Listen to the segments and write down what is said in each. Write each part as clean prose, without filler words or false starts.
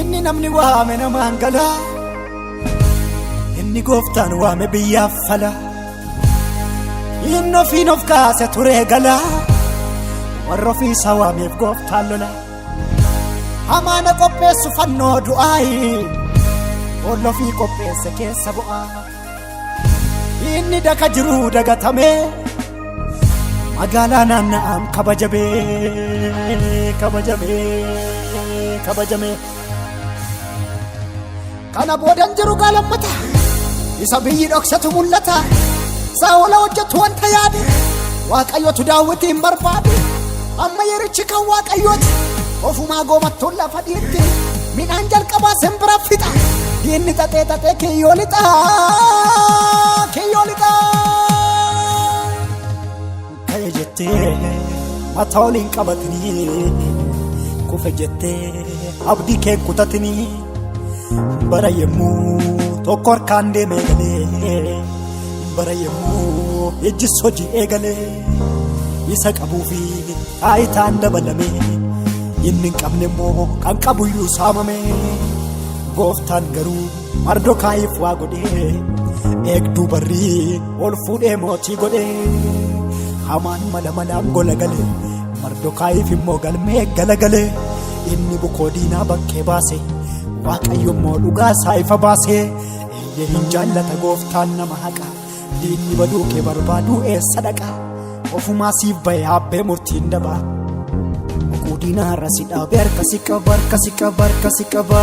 inni namni waame namaan gala inni gooftaan waame biyyaaf fala inni ofiin of kaase ture gala warra ofiisa waameef gooftaan lola hamaana qopheessu fannoo du'aayi olla ofii qopheesse keessa bu'aa inni daka jiru dagatame magaalaa naanna'aan kabajame kana boodan jiru galammata isa biyyi dhoksatu mul'ata saa'ola hojjetu wanta yaade waaqayyotu daawwitiin barbaade amma yerichi kan waaqayyooti ofumaa goomattoon lafa dhiitti midhaan jalqabaa simbira fixa diinni xaxee kiyyoo lixa ka'e jettee mataa waliin qabatanii kufe jettee abdii kee kutatanii bara yemmuu tokko harkaan deemee galee bara yemmuu ejjis hojii eegalee isa qabuufi taayitaan dabalame inni hin qabne immoo kan qabuyyuu saamame gooftaan garuu Mardokaayiif waa godhee eegduu barrii ol fuudhee mootii godhee hamaan malaan gola galee Mardokaayiif immoo galmee galagalee inni bukoo diinaa bakkee baase waaqayyo immoo dhugaasaa ifa baasee eeyyee hin jaallata gooftaan nama haqa diinni baduuqee barbaaduu eessa dhaqa ofumaa siif bahee habbee murtiin dabaa bukoo diinaa irra si dhaabee harkasi qaba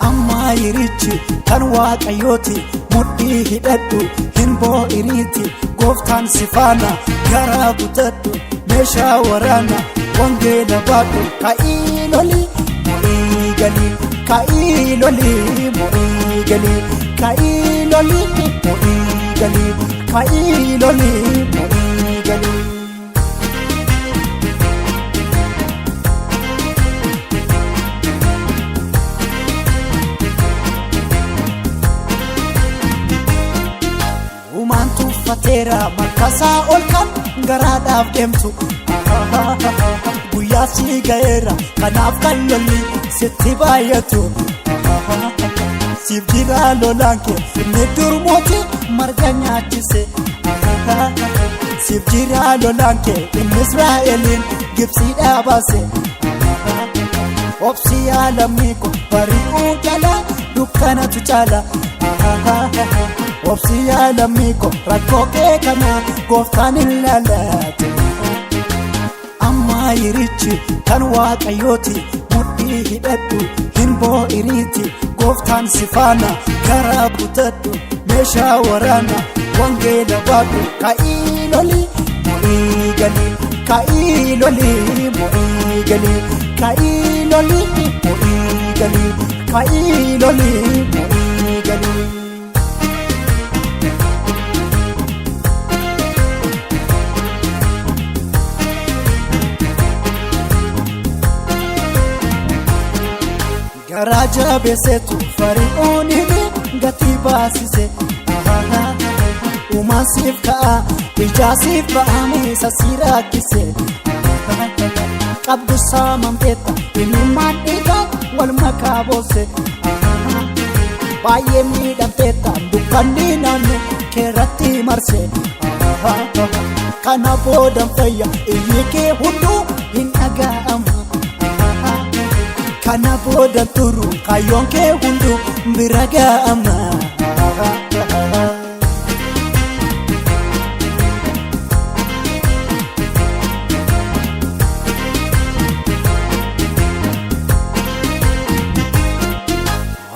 amma yerichi kan waaqayyooti mudhii hidhadhu hin boo'iriiti gooftaan si faana garaa kutadhu meeshaa waraana wangeela baadhu ka'ii lolii mo'ii galii ka'ii lolii mo'ii galii ka'ii lolii mo'ii galii ka'ii lolii mo'ii galii Fatera makasa olkan garaadhaaf deemtu guyyaa si gaheera kanaaf kan lolli sitti baay'atu siif jira lolaan kee inni dur mootii marga nyaachise siif jira lolaan kee inni Israa'eliin Gibsiidhaa baase obsi yaalamni kun bari'uu jala dukkanatu caala obsi yaalamni kun rakkoo kee kana gooftaan hin laalaate amma yerichi kan waaqayyooti mudhii hidhadhu hin boo'iriiti gooftaan si faana garaa kutadhu meeshaa waraana wangeela baadhu ka'ii lolii mo'ii galii ka'ii lolii mo'ii galii ka'ii lolii mo'ii galii ka'ii lolii mo'ii galii garaa jabeessetu fari'ooniin gatii baasise uumaan siif ka'a ijaa siif ba'amee sasii rakkise qabdu saamamteetta imimmaan dhiigaa wal makaa boosse baay'ee miidhamteetta dukkanni naannoo keerratti marse kana boodan fayya iyyi kee hunduu hin dhaga'ama kana boodan turu kaayyoon kee hunduu bira ga'ama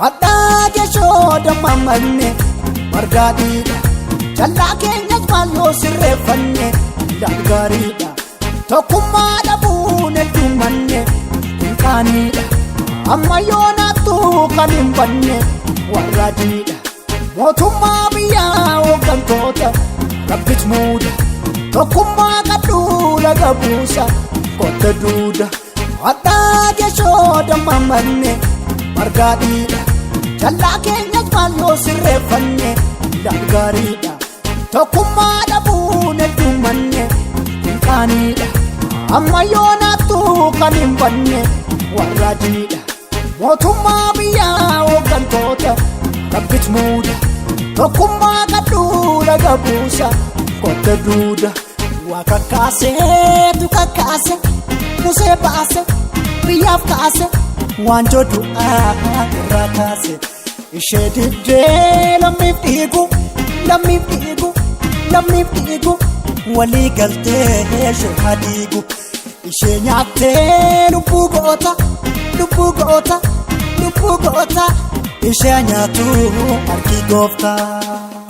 addaa jechoo dammamanne margaadhiidha jallaa keenyas baay'oo sirreeffanne gaariidha tokkummaa dhabuun heddummanne hinkaaniidha amma yoonaattu kan hin banne warraadhiidha mootummaa biyyaa hooggantoota rabbit muuda tokkummaa qadhuu laga buusa kotte duuda addaa geeshoo dammamanne margaadhiidha jallaa keenyas maalloo sirreeffanne dalgaariidha tokkummaa dhabuun hedduumanne hinqaaniidha amma yoonaattuu kan hin banne warraajiidha mootummaa biyyaa hooggantoota rabbit muuda tokkummaa qadhuu laga buusa kotte duuda waa kakkaasee tu kakkaase musee baase biyyaaf kaase waan jodhu irraa kaase ishee diddee lammiif dhiigu walii galtee shirhaa diigu ishee nyaattee lubbuu goota ishee nyaatu harki gooftaa.